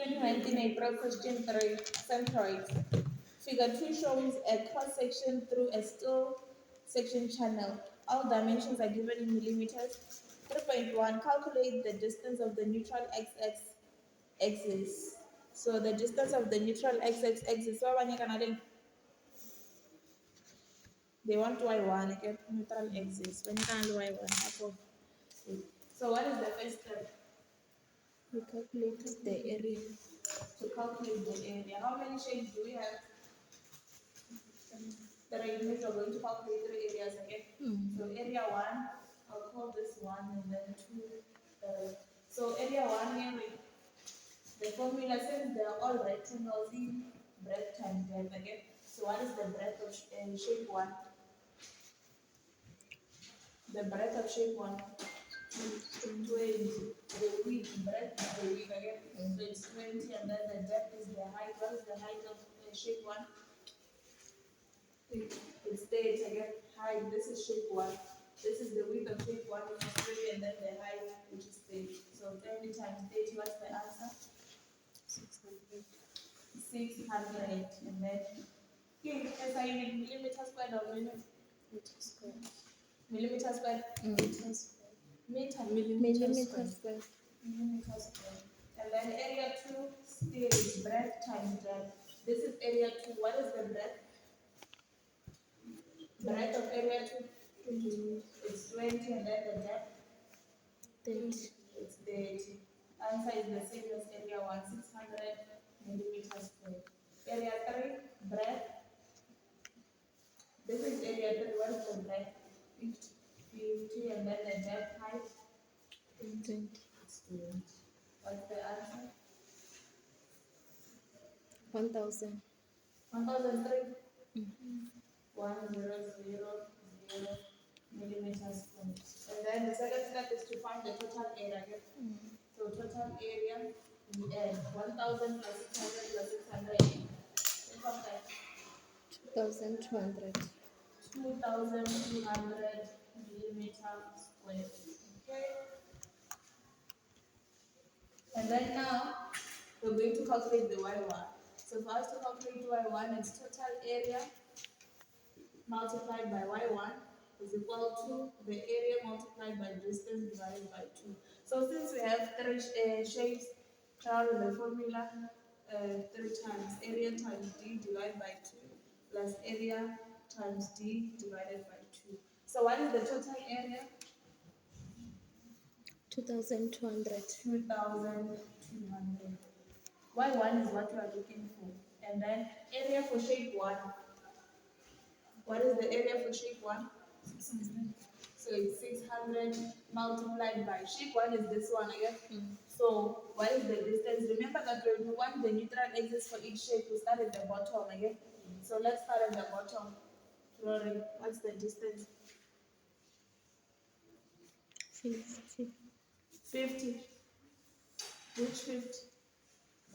2019 April question 3, centroids. Figure 2 shows a cross-section through a steel section channel. All dimensions are given in millimeters. 3.1, calculate the distance of the neutral x-axis. So the distance of the neutral x-axis, they want y1, okay? Neutral axis. When you can y1, so what is the first step? We calculate the area. To calculate the area. How many shapes do we have? The means we're going to calculate 3 areas again. So area 1, I'll call this 1 and then 2. So area 1 here, the formula says they are all rectangles in breadth times depth again. So what is the breadth of shape 1? The breadth of shape 1? 20. The width, breadth is the width again. So it's 20 and then the depth is the height. What is the height of shape 1? It's 30 again. Height, this is shape 1. This is the width of shape 1, which is 30, and then the height, which is 30. So 30 times 30, what's the answer? 600. 600. And then, okay, SI unit, millimeter squared or Meter square. millimeter squared? Meter square. Millimeter square. Millimeter squared. And then area 2 still is breadth times depth. This is area 2. What is the breadth? Breadth of area 2? It's 20, and then the depth? 30. It's 30. Answer is the same as area 1, 600 millimeters squared. Area 3, breadth. This is area 3. What is the breadth? 50, and then the depth height? 20. It's 20. What's the answer? 1000. 1003? 1000 millimeters squared. And then the second step is to find the total area. So total area, we add 1000 plus 600 plus 600. Income tax. 2200. 2200 millimeters squared. Okay. And then now we're going to calculate the y1. So for us to calculate y1, it's total area multiplied by y1 is equal to the area multiplied by distance divided by 2. So since we have 3 shapes, try the formula 3 times area times d divided by 2 plus area times d divided by 2. So what is the total area? 2200. 2200. Y1 is what we are looking for. And then area for shape 1. What is the area for shape 1? 600. So it's 600 multiplied by shape 1 is this one again. So what is the distance? Remember that when we want the neutral axis for each shape, we start at the bottom again. So let's start at the bottom. Rory, what's the distance? 50. 50. Which 50?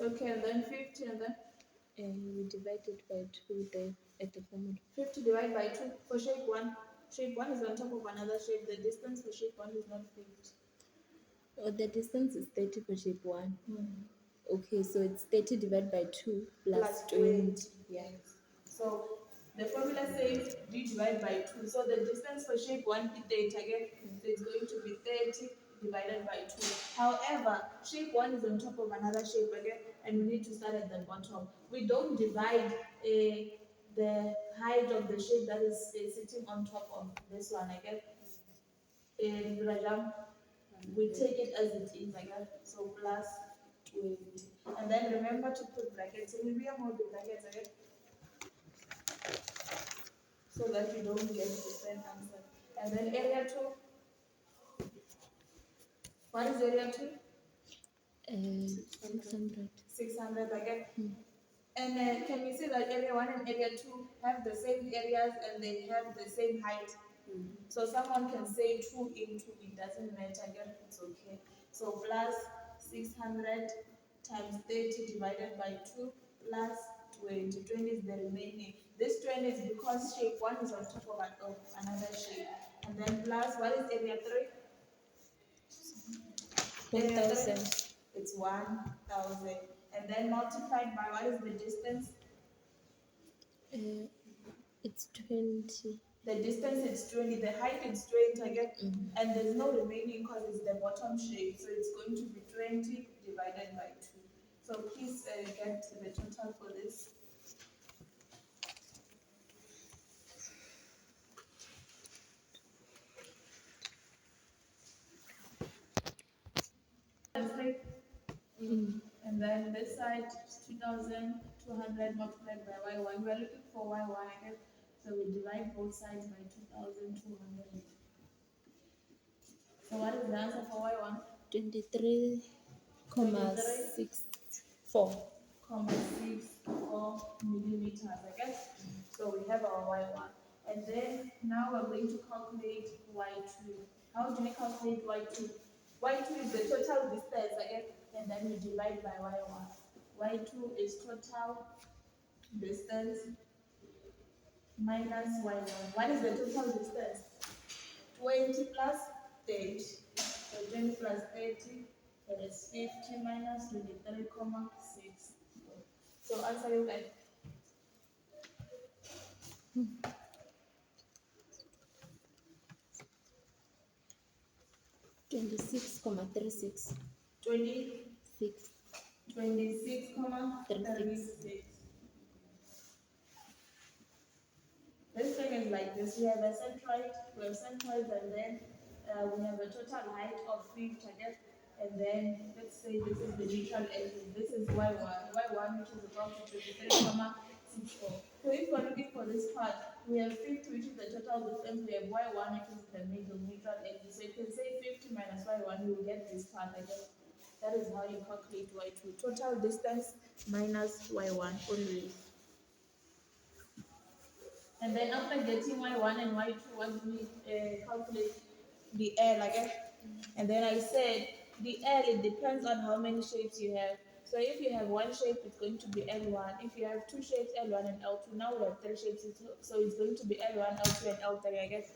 Okay, and then 50, and then? We divide it by 2 there at the formula. 50 divided by 2 for shape 1. Shape 1 is on top of another shape. The distance for shape 1 is not 50. Oh, the distance is 30 for shape 1. Okay, so it's 30 divided by 2 plus 20. Yeah. So the formula says d divided by 2. So the distance for shape 1 is 30 again. So it's going to be 30 divided by 2. However, shape 1 is on top of another shape again, and we need to start at the bottom. We don't divide the height of the shape that is sitting on top of this one again. We take it as it is again. So plus 20. And then remember to put brackets. So we have more the brackets again, so that we don't get the same answer. And then area 2. What is area 2? 600. 600 again. And can we say that area 1 and area 2 have the same areas and they have the same height? So someone can say 2 into it doesn't matter again, it's okay. So plus 600 times 30 divided by 2 plus 20. 20 is the remaining. This 20 is because shape 1 is on top of another shape. And then plus, what is area 3? 1000. It's 1000. and then multiplied by what is the distance? It's 20. The distance is 20, the height is 20 again, and there's no remaining because it's the bottom shape, so it's going to be 20 divided by 2. So please get the total for this. And then this side is 2,200 multiplied by y1. We're looking for y1 again, so we divide both sides by 2,200. So what is the answer for y1? 23,64. 0.64 millimeters, I guess. So we have our y1. And then now we're going to calculate y2. How do we calculate y2? Y2 is the total distance, I guess, and then we divide by y1. Y2 is total distance minus y1. What is the total distance? 20 plus 30. So 20 plus 30, that is 50 minus 23,6. So answer you guys. 26,36. 20, 6. 26,36. This thing is like this. We have a centroid, and then we have a total height of 5, I guess. And then let's say this is the neutral angle. This is y1, which is about 23,64. So if we're looking for this part, we have 50, which is the total distance. We have y1, which is the middle neutral angle. So you can say 50 minus y1, you will get this part, I guess. That is how you calculate y2. Total distance minus y1 only. And then after getting y1 and y2, what do we calculate? The L, I guess. And then I said the L, it depends on how many shapes you have. So if you have one shape, it's going to be L1. If you have two shapes, L1 and L2, now we have three shapes, so it's going to be L1, L2, and L3, I guess.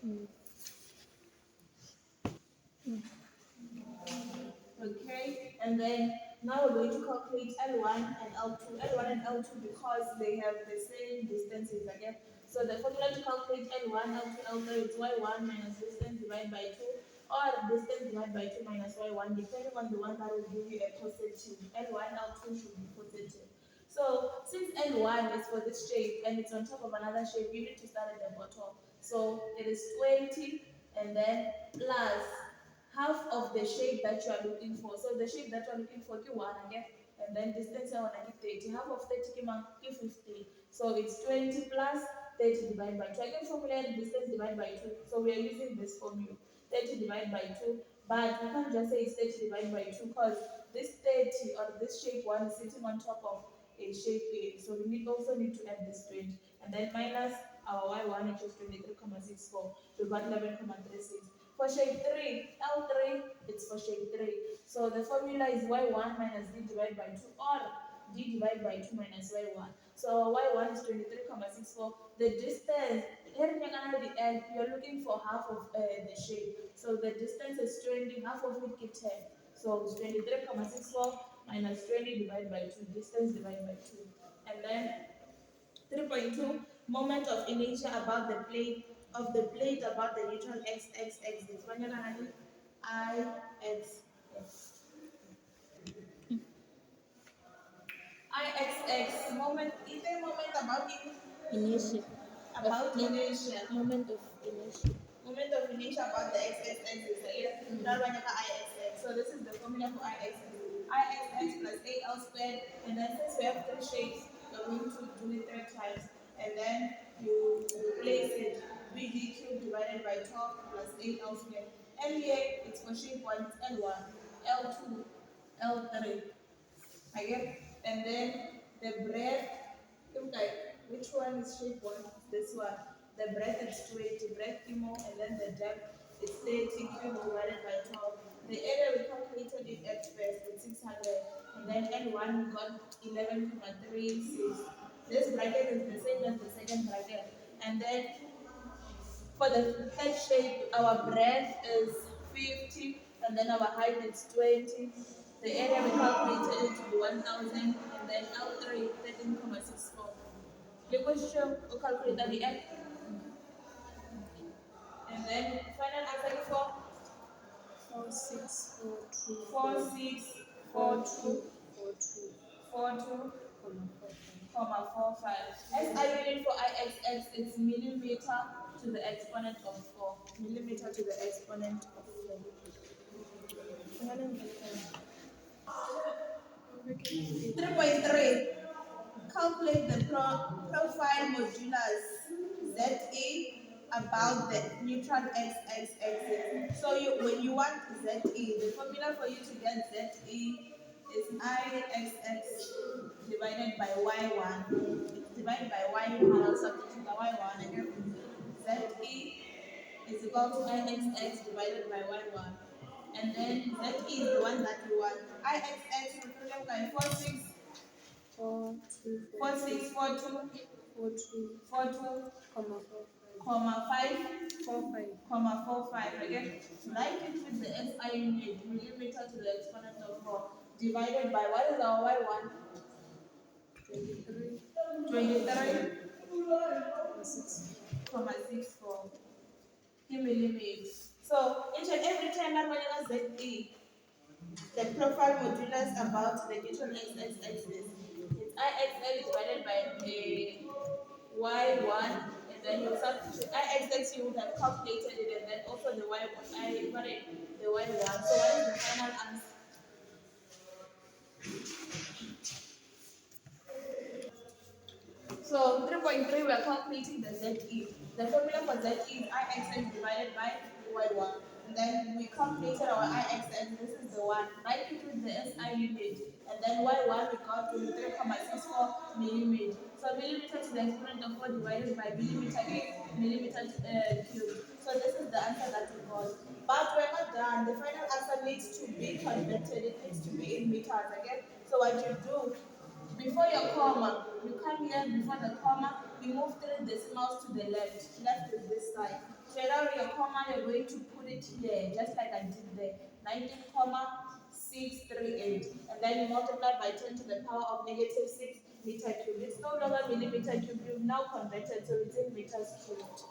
Okay, and then now we're going to calculate L1 and L2. L1 and L2 because they have the same distances again. So the formula to calculate L1, L2, L3 is y1 minus distance divided by 2 or distance divided by 2 minus y1 depending on the one that will give you a positive. L1, L2 should be positive. So since L1 is for this shape and it's on top of another shape, you need to start at the bottom. So it is 20 and then plus half of the shape that you are looking for. So the shape that you are looking for, you want again, and then distance you want to give 30. Half of 30 give 50. So it's 20 plus 30 divided by 2. I can formulate distance divided by 2. So we are using this formula. 30 divided by 2. But we can't just say it's 30 divided by 2 because this 30 or this shape 1 is sitting on top of a shape A. So we also need to add this 20. And then minus our y1, which is 23,64. We got 11,36. For shape 3, L3, it's for shape 3. So the formula is y1 minus d divided by 2 or d divided by 2 minus y1. So y1 is 23,64. The distance, here you're looking for half of the shape. So the distance is 20, half of it is 10. So it's 23,64 minus 20 divided by 2, distance divided by 2. And then 3.2, moment of inertia about the plate about the neutral x-axis. When you're going to I-x-x, moment, is there moment about it? Inertia. About inertia. Moment of inertia. Moment of inertia about the x-axis. That one is I-x-x. So this is the formula for I-x-x. I-x-x plus A-L squared. And then since we have three shapes, you're going to do it 3 times. And then you replace it. BD cubed divided by 12 plus 8L squared. L here, it's for shape 1, it's L1. L2, L3. Okay? And then the breadth, look like which one is shape 1? This one. The breadth is 20, breadth more, and then the depth is 30 cubed divided by 12. The area we calculated it at first with 600, and then L1 we got 11,36. This bracket is the same as the second bracket. And then for the head shape, our breadth is 50, and then our height is 20. The area we calculated it to be 1000, and then L3 13,64. The question we calculate at the end, and then final answer is 4642 comma 45. SI unit for IXX is millimeter to the exponent of 4. Millimeter to the exponent of 4. 3.3. Calculate the profile modulus ZA about the neutral x-axis. So when you want ZA, the formula for you to get ZA is IXX divided by Y1. It's divided by Y1. I'll substitute the Y1 again. ZA is equal to IXX divided by Y1. And then ZA is the one that you want. IXX will problem by 46. 42 comma 45 again. Write it with the SI unit, millimeter to the exponent of 4, divided by what is our Y1? 23 comma 64 millimeters. So each and every time that one is ZE, the profile modulus about the neutral x-axis. It's IXL divided by y1, and then you substitute IXX, you would have calculated it, and then also the y1, the y1. So what is the final answer? So 3.3, we are calculating the ZE. The formula for ZE is IXX divided by Y1. And then we calculated our IXX, this is the one. Write it with the SI unit. And then Y1 we got 23,64 millimeter. So millimeter to the exponent of 4 divided by millimeter millimeter cubed. So this is the answer that we got. But we're not done. The final answer needs to be converted. It needs to be in meters again. So what you do, before your comma, you come here before the comma, you move 3 decimals to the left. Left is this side. Straight out your comma, you're going to put it here, just like I did there. 19,638. And then you multiply by 10 to the power of negative 6 meter cubed. It's no longer millimeter cubed, you've now converted, so it's in meters cubed.